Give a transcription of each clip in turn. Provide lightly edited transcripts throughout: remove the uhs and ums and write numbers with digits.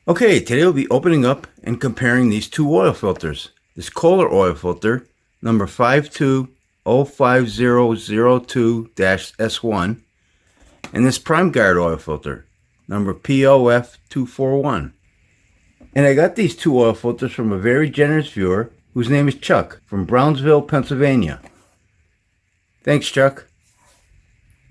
Okay, today we'll be opening up and comparing these two oil filters. This Kohler oil filter, number 5205002-S1, and this Prime Guard oil filter, number POF241. And I got these two oil filters from a very generous viewer whose name is Chuck from Brownsville, Pennsylvania. Thanks, Chuck.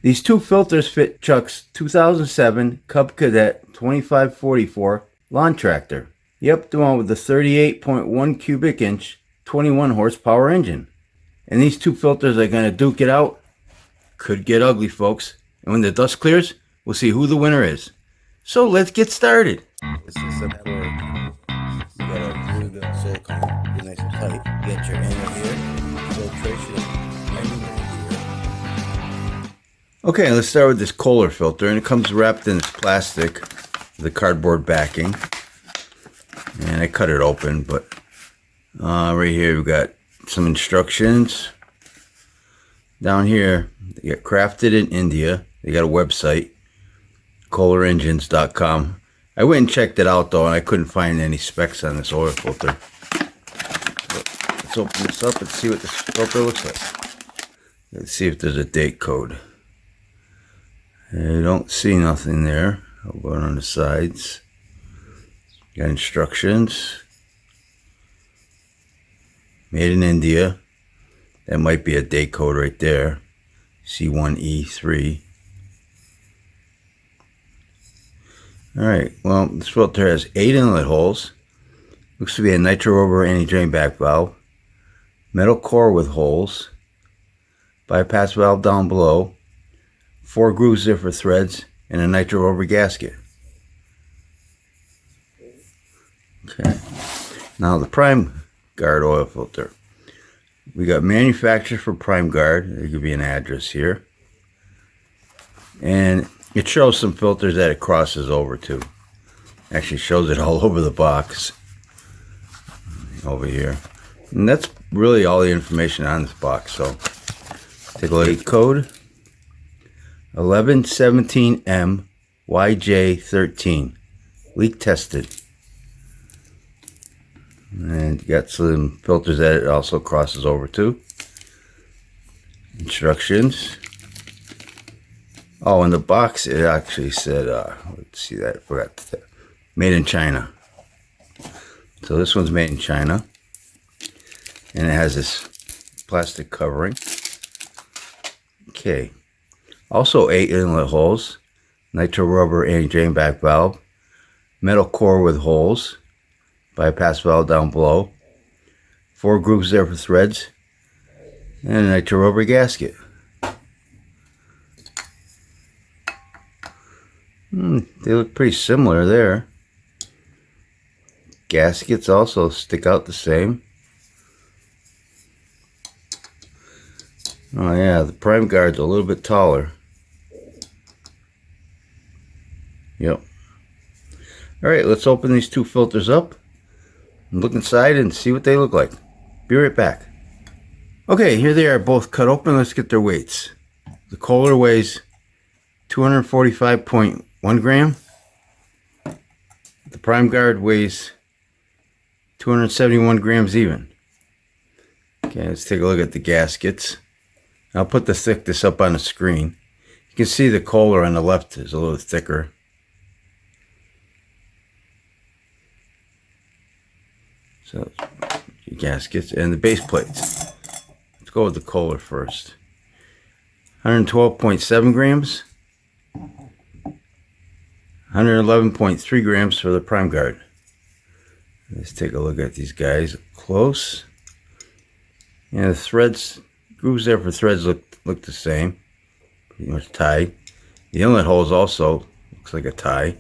These two filters fit Chuck's 2007 Cub Cadet 2544 lawn tractor. Yep, the one with the 38.1 cubic inch, 21 horsepower engine. And these two filters are going to duke it out. Could get ugly, folks. And when the dust clears, we'll see who the winner is. So let's get started. This is a where you gotta glue the silicone, get nice and tight, get your angle here, filtration, angle here. Okay, let's start with this Kohler filter, and it comes wrapped in this plastic, the cardboard backing. And I cut it open, but right here we've got some instructions. Down here, they got crafted in India. They got a website, kohlerengines.com. I went and checked it out though, and I couldn't find any specs on this oil filter. But let's open this up and see what this filter looks like. Let's see if there's a date code. I don't see nothing there. How about on the sides? Got instructions. Made in India. That might be a date code right there. C1E3. Alright, well, this filter has 8 inlet holes. Looks to be a nitro rubber anti-drain back valve. Metal core with holes. Bypass valve down below. 4 grooves there for threads. And a nitro rubber gasket. Okay. Now the Prime Guard oil filter. We got manufactured for Prime Guard. There could be an address here. And it shows some filters that it crosses over to. Actually shows it all over the box. Over here. And that's really all the information on this box. So take a look at code. 1117M YJ13. Leak tested. And you got some filters that it also crosses over to. Instructions. Oh, in the box it actually said, let's see that, I forgot that. Made in China. So this one's made in China. And it has this plastic covering. Okay. Also 8 inlet holes. Nitro rubber anti-drain back valve. Metal core with holes. Bypass valve down below. 4 grooves there for threads. And a nitro rubber gasket. They look pretty similar there. Gaskets also stick out the same. Oh yeah, the Prime Guard's a little bit taller. Yep. Alright, let's open these two filters up and look inside and see what they look like. Be right back. Okay, here they are both cut open. Let's get their weights. The Kohler weighs 245.1 gram. The Prime Guard weighs 271 grams even. Okay, let's take a look at the gaskets. I'll put the thickness up on the screen. You can see the Kohler on the left is a little thicker. So, your gaskets and the base plates. Let's go with the Kohler first. 112.7 grams. 111.3 grams for the Prime Guard. Let's take a look at these guys up close. Yeah, the threads, grooves there for threads look the same. Pretty much tied. The inlet holes also looks like a tie.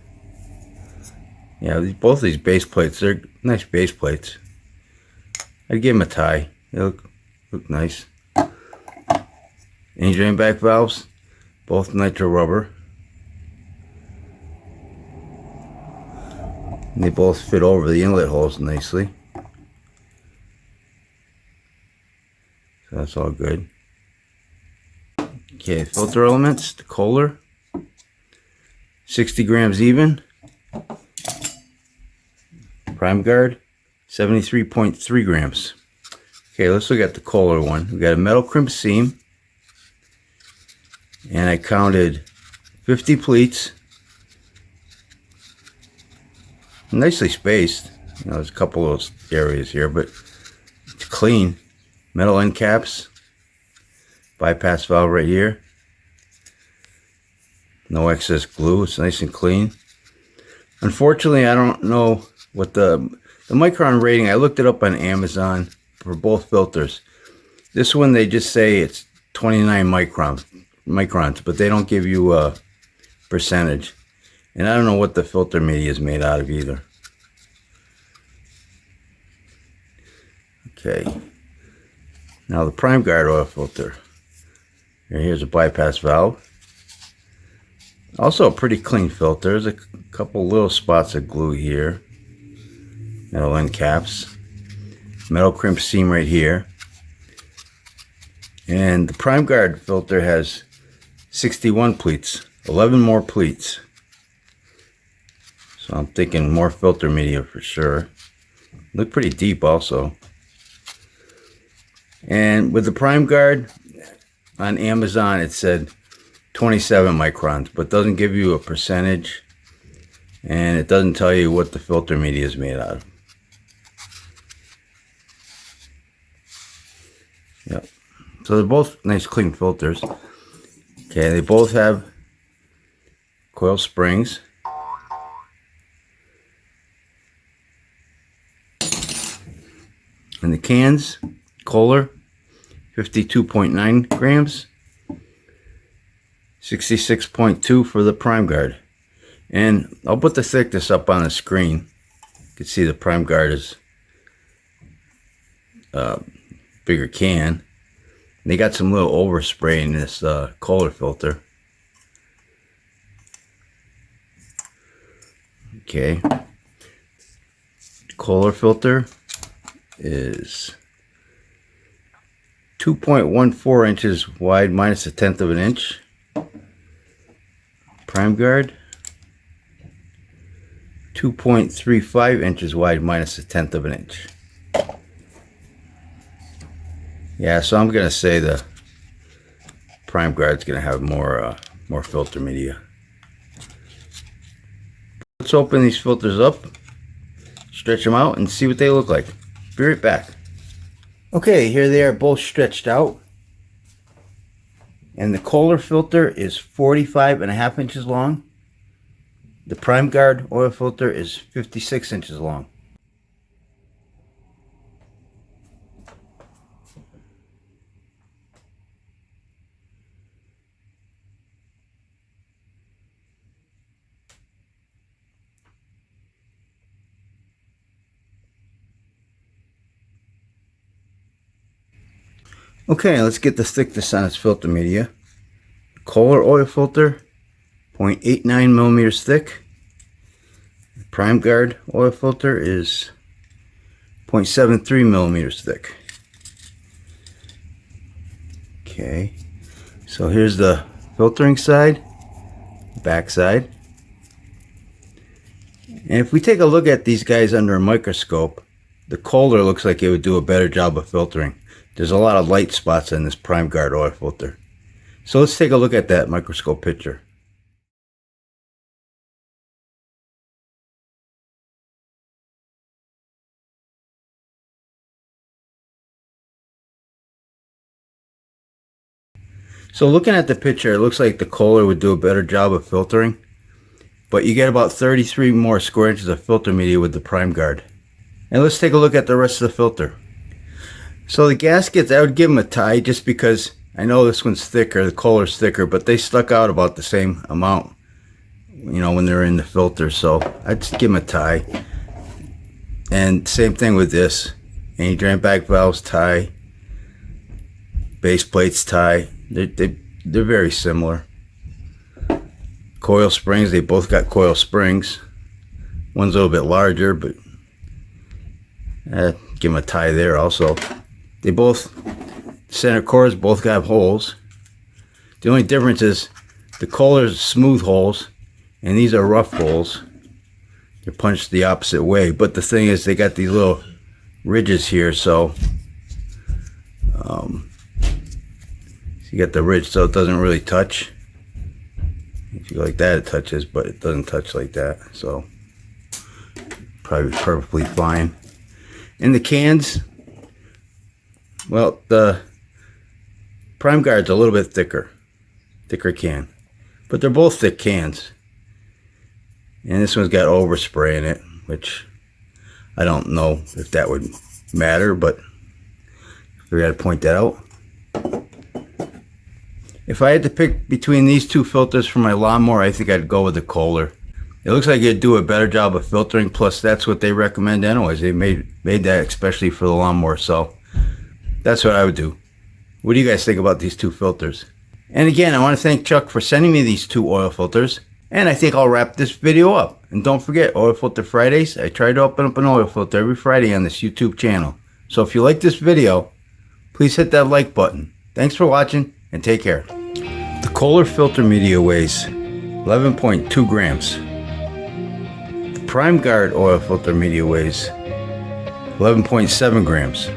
Yeah, both these base plates, they're nice base plates. I'd give them a tie. They look nice. Anti-drain back valves, both nitro rubber. And they both fit over the inlet holes nicely. So that's all good. Okay, filter elements, the Kohler. 60 grams even. Prime guard, 73.3 grams. Okay, let's look at the Kohler one. We got a metal crimp seam, and I counted 50 pleats, nicely spaced. You know, there's a couple of those areas here, but it's clean. Metal end caps, bypass valve right here. No excess glue. It's nice and clean. Unfortunately, I don't know what the micron rating. I looked it up on Amazon for both filters. This one, they just say it's 29 microns, but they don't give you a percentage. And I don't know what the filter media is made out of either. Okay. Now the prime guard oil filter. Here's a bypass valve. Also a pretty clean filter. There's a couple little spots of glue here. Metal end caps. Metal crimp seam right here. And the prime guard filter has 61 pleats. 11 more pleats. So I'm thinking more filter media for sure. Look pretty deep also. And with the prime guard on Amazon, it said 27 microns, but doesn't give you a percentage, and it doesn't tell you what the filter media is made out of. Yep. So they're both nice clean filters. Okay, they both have coil springs. And the cans, Kohler, 52.9 grams, 66.2 for the prime guard. And I'll put the thickness up on the screen. You can see the prime guard is bigger can. And they got some little overspray in this Kohler filter. Okay. Kohler filter is 2.14 inches wide minus 1/10 of an inch. Prime guard, 2.35 inches wide minus 1/10 of an inch. Yeah, so I'm gonna say the prime guard's gonna have more filter media. Let's open these filters up, stretch them out, and see what they look like. Be right back. Okay, here they are both stretched out. And the Kohler filter is 45.5 inches long. The prime guard oil filter is 56 inches long. Okay, let's get the thickness on its filter media. Kohler oil filter, 0.89 millimeters thick. The prime guard oil filter is 0.73 millimeters thick. Okay, so here's the filtering side, back side. And if we take a look at these guys under a microscope, the Kohler looks like it would do a better job of filtering. There's a lot of light spots in this prime guard oil filter. So let's take a look at that microscope picture. So looking at the picture, it looks like the Kohler would do a better job of filtering, but you get about 33 more square inches of filter media with the prime guard. And let's take a look at the rest of the filter. So the gaskets, I would give them a tie just because I know this one's thicker, the Kohler's thicker, but they stuck out about the same amount, you know, when they're in the filter. So I'd just give them a tie. And same thing with this. Any drain back valves tie, base plates tie. They're very similar. Coil springs, they both got coil springs. One's a little bit larger, but give them a tie there also. They both, center cores both have holes. The only difference is the Kohler's smooth holes and these are rough holes. they're punched the opposite way. But the thing is, they got these little ridges here, so you got the ridge, so it doesn't really touch. If you like that, it touches, but it doesn't touch like that, so probably perfectly fine. And the cans, well, the prime guard's a little bit thicker can, but they're both thick cans. And this one's got overspray in it, which I don't know if that would matter, but we got to point that out. If I had to pick between these two filters for my lawnmower, I think I'd go with the Kohler. It looks like it'd do a better job of filtering, plus that's what they recommend anyways. They made that especially for the lawnmower, so that's what I would do. What do you guys think about these two filters? And again, I want to thank Chuck for sending me these two oil filters. And I think I'll wrap this video up. And don't forget, Oil Filter Fridays. I try to open up an oil filter every Friday on this YouTube channel. So if you like this video, please hit that like button. Thanks for watching, and take care. The Kohler filter media weighs 11.2 grams. The Prime Guard oil filter media weighs 11.7 grams.